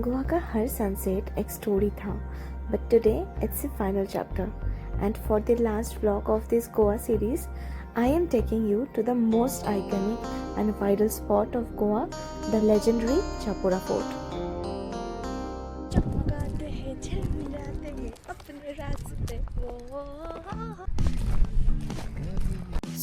गोवा का हर सनसेट एक स्टोरी था, but today it's the final chapter. And for the last vlog of this Goa series, I am taking you to the most iconic and viral spot of Goa, the legendary Chapora Fort. चमकाते हैं झलमलाते हैं अपने रास्ते वो.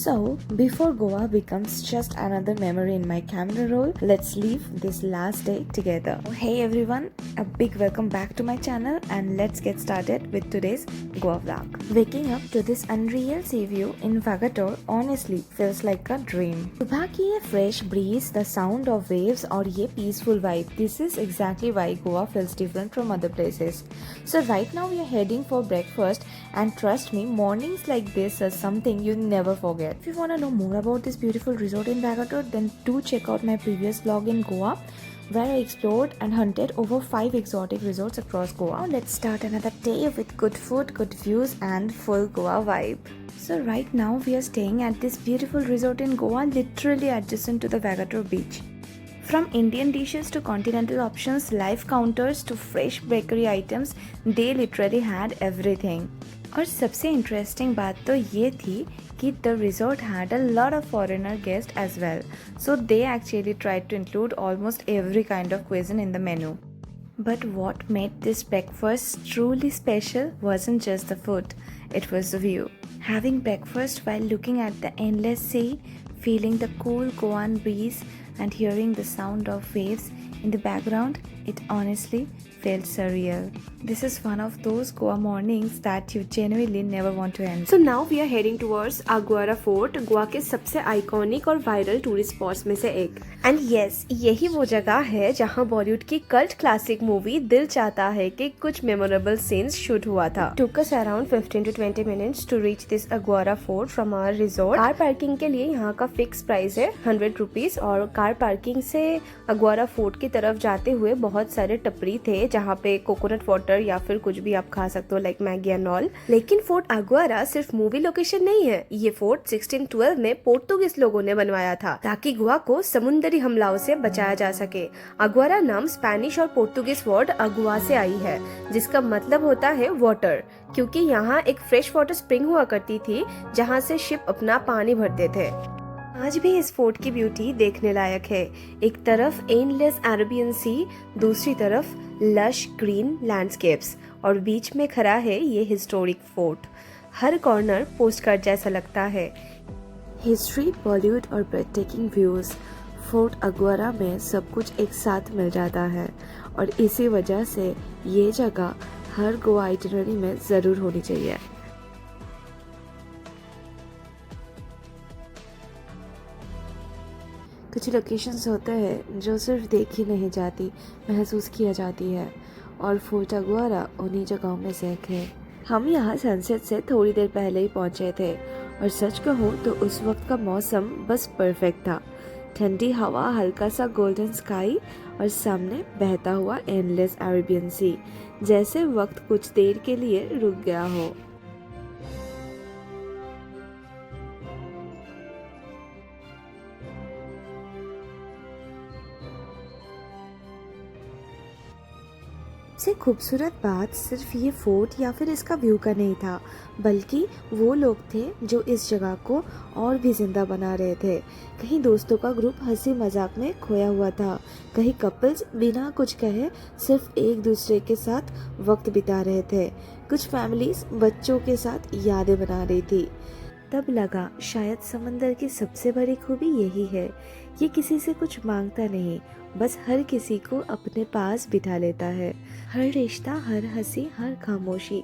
So, before Goa becomes just another memory in my camera roll, let's leave this last day together. Hey everyone, a big welcome back to my channel and let's get started with today's Goa vlog. Waking up to this unreal sea view in Vagator honestly feels like a dream. सुबह की ये fresh breeze, the sound of waves और ये peaceful vibe, this is exactly why Goa feels different from other places. So right now we are heading for breakfast and trust me, mornings like this are something you never forget. If you want to know more about this beautiful resort in Vagator, then do check out my previous vlog in Goa where I explored and hunted over 5 exotic resorts across Goa. Let's start another day with good food, good views and full Goa vibe. So right now we are staying at this beautiful resort in Goa, literally adjacent to the Vagator beach. From Indian dishes to continental options, live counters to fresh bakery items, they literally had everything. और सबसे interesting बात तो ये थी कि the resort had a lot of foreigner guests as well. So they actually tried to include almost every kind of cuisine in the menu. But what made this breakfast truly special wasn't just the food, it was the view. Having breakfast while looking at the endless sea, feeling the cool Goan breeze and hearing the sound of waves in the background, it honestly felt surreal. This is one of those Goa mornings that you genuinely never want to end. So now we are heading towards Aguara Fort, Goa के सबसे iconic और viral tourist spots में से एक. And yes, यही वो जगह है जहां बॉलीवुड की कल्ट क्लासिक मूवी दिल चाहता है कि कुछ मेमोरेबल सीन्स शूट हुआ था. Took us around 15 to 20 minutes to reach this Aguara Fort from our resort. Car parking के लिए यहाँ का फिक्स प्राइस है 100 रुपीज और कार पार्किंग से अगुआरा फोर्ट की तरफ जाते हुए बहुत सारे टपरी थे जहाँ पे कोकोनट वाटर या फिर कुछ भी आप खा सकते हो लाइक मैगी एंड ऑल. लेकिन फोर्ट अगुआरा सिर्फ मूवी लोकेशन नहीं है. ये फोर्ट 1612 में पोर्तुगीज लोगों ने बनवाया था ताकि गोवा को समुद्री हमलों से बचाया जा सके. अगुआरा नाम स्पेनिश और पोर्तुगीज वर्ड अगुआ से आई है जिसका मतलब होता है वाटर, क्योंकि यहाँ एक फ्रेश वाटर स्प्रिंग हुआ करती थी जहाँ से शिप अपना पानी भरते थे. आज भी इस फोर्ट की ब्यूटी देखने लायक है. एक तरफ एंडलेस अरेबियन सी, दूसरी तरफ लश ग्रीन लैंडस्केप्स और बीच में खड़ा है ये हिस्टोरिक फोर्ट. हर कॉर्नर पोस्टकार्ड जैसा लगता है. हिस्ट्री, बॉलीवुड और ब्रेथटेकिंग व्यूज, फोर्ट अगुआरा में सब कुछ एक साथ मिल जाता है और इसी वजह से ये जगह हर गोवा आइटिनरी में ज़रूर होनी चाहिए. कुछ लोकेशंस होते हैं जो सिर्फ देखी नहीं जाती, महसूस किया जाती है और फोर्ट अगुआरा उन्हीं जगहों में से एक है. हम यहाँ सनसेट से थोड़ी देर पहले ही पहुँचे थे और सच कहूँ तो उस वक्त का मौसम बस परफेक्ट था. ठंडी हवा, हल्का सा गोल्डन स्काई और सामने बहता हुआ एंडलेस अरेबियन सी, जैसे वक्त कुछ देर के लिए रुक गया हो. सबसे खूबसूरत बात सिर्फ ये फोर्ट या फिर इसका व्यू का नहीं था, बल्कि वो लोग थे जो इस जगह को और भी जिंदा बना रहे थे. कहीं दोस्तों का ग्रुप हंसी मजाक में खोया हुआ था, कहीं कपल्स बिना कुछ कहे सिर्फ एक दूसरे के साथ वक्त बिता रहे थे, कुछ फैमिलीज बच्चों के साथ यादें बना रही थी. तब लगा शायद समंदर की सबसे बड़ी खूबी यही है, ये किसी से कुछ मांगता नहीं, बस हर किसी को अपने पास बिठा लेता है. हर रिश्ता, हर हंसी, हर खामोशी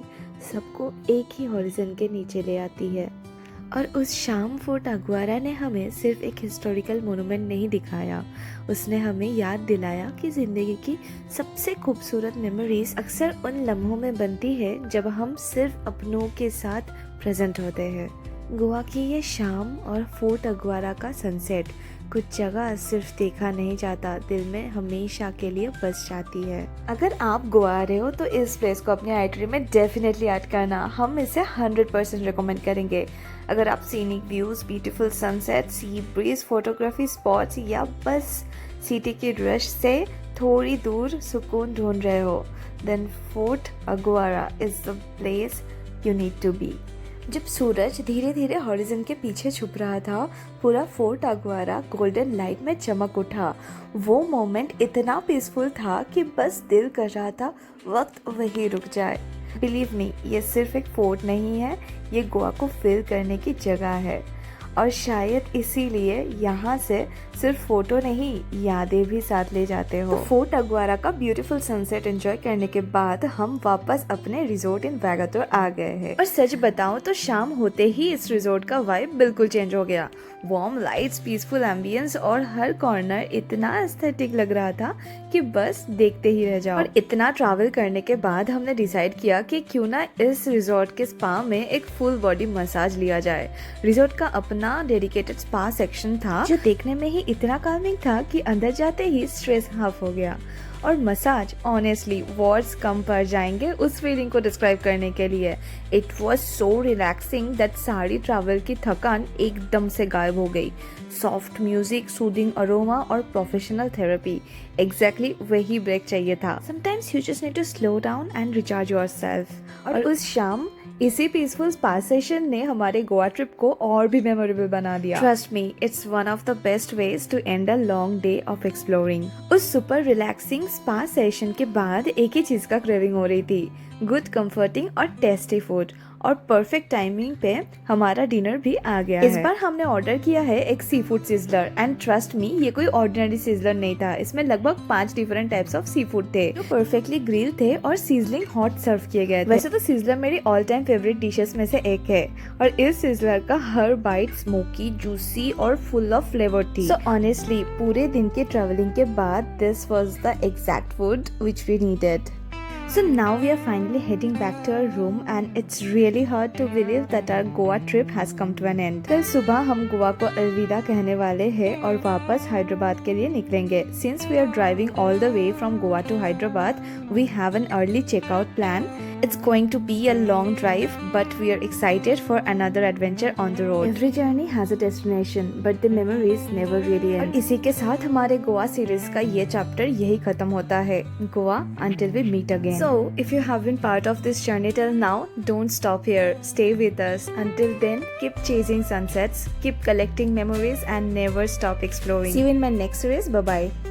सबको एक ही हॉरिजन के नीचे ले आती है. और उस शाम फोर्ट अगुआरा ने हमें सिर्फ एक हिस्टोरिकल मोनूमेंट नहीं दिखाया, उसने हमें याद दिलाया कि ज़िंदगी की सबसे खूबसूरत मेमोरीज अक्सर उन लम्हों में बनती है जब हम सिर्फ अपनों के साथ प्रेजेंट होते हैं. गोवा की ये शाम और फोर्ट अगुआरा का सनसेट, कुछ जगह सिर्फ देखा नहीं जाता, दिल में हमेशा के लिए बस जाती है. अगर आप गोवा आ रहे हो तो इस प्लेस को अपने आइटरी में डेफिनेटली ऐड करना, हम इसे 100% रिकमेंड करेंगे. अगर आप scenic views, beautiful sunset, sea breeze, photography spots या बस सिटी की रश से थोड़ी दूर सुकून ढूंढ रहे हो, then Fort Aguada is the place you need to be. जब सूरज धीरे धीरे हॉरिजन के पीछे छुप रहा था, पूरा फोर्ट अगुआरा गोल्डन लाइट में चमक उठा। वो मोमेंट इतना पीसफुल था कि बस दिल कर रहा था वक्त वही रुक जाए। बिलीव मी, ये सिर्फ एक फोर्ट नहीं है, ये गोवा को फील करने की जगह है। और शायद इसीलिए यहाँ से सिर्फ फोटो नहीं, यादें भी साथ ले जाते हो। तो फोर्ट अगुआरा का ब्यूटीफुल सनसेट एंजॉय करने के बाद हम वापस अपने रिजॉर्ट इन वागातोर आ गए हैं। और सच बताऊं तो शाम होते ही इस रिजॉर्ट का वाइब बिल्कुल चेंज हो गया। वार्म लाइट्स, पीसफुल एम्बियंस और हर कॉर्नर इतना एस्थेटिक लग रहा था कि बस देखते ही रह जाओ। और इतना ट्रैवल करने के बाद हमने डिसाइड किया कि क्यों ना इस रिजॉर्ट के स्पा में एक फुल बॉडी मसाज लिया जाए। रिजॉर्ट का अपना डेडिकेटेड स्पा सेक्शन था जो देखने में ही इतना काल्मिंग था कि अंदर जाते ही स्ट्रेस हाफ हो गया। और मसाज, ऑनेस्टली वर्ड्स कम पड़ जाएंगे उस फीलिंग को डिस्क्राइब करने के लिए। It was so relaxing that सारी ट्रैवल की थकान एकदम से गायब हो गई। सॉफ्ट म्यूजिक, सूदिंग अरोमा और प्रोफेशनल थेरेपी, एग्जैक्टली वही ब्रेक चाहिए था। Sometimes you just need to slow down and recharge yourself. और उस शाम इसी पीसफुल स्पा सेशन ने हमारे गोवा ट्रिप को और भी मेमोरेबल बना दिया। Trust me, it's one of the best ways to end a long day of exploring. उस सुपर रिलैक्सिंग स्पा सेशन के बाद एक ही चीज का क्रेविंग हो रही थी, गुड, कंफर्टिंग और टेस्टी फूड। और परफेक्ट टाइमिंग पे हमारा डिनर भी आ गया है। इस बार हमने ऑर्डर किया है एक seafood sizzler, and trust me, ये कोई ऑर्डिनरी सिजलर नहीं था। इसमें लगभग 5 different types of seafood थे जो परफेक्टली ग्रिल थे और सीजलिंग हॉट सर्व किए गए थे। वैसे तो सिजलर मेरी ऑल टाइम फेवरेट डिशेस में से एक है, और इस सिजलर का हर बाइट स्मोकी, जूसी और फुल ऑफ फ्लेवर थी। सो ऑनेस्टली पूरे दिन की ट्रेवलिंग के बाद this was the exact food which we needed. So now we are finally heading back to our room and it's really hard to believe that our Goa trip has come to an end. कल सुबह हम गोवा को अलविदा कहने वाले हैं और वापस हैदराबाद के लिए निकलेंगे। Since we are driving all the way from Goa to Hyderabad, we have an early checkout plan. It's going to be a long drive, but we are excited for another adventure on the road. Every journey has a destination, but the memories never really end. और इसी के साथ हमारे Goa series का ये chapter यही खत्म होता है। Goa until we meet again. So, if you have been part of this journey till now, don't stop here. Stay with us. Until then, keep chasing sunsets, keep collecting memories, and never stop exploring. See you in my next series. Bye bye.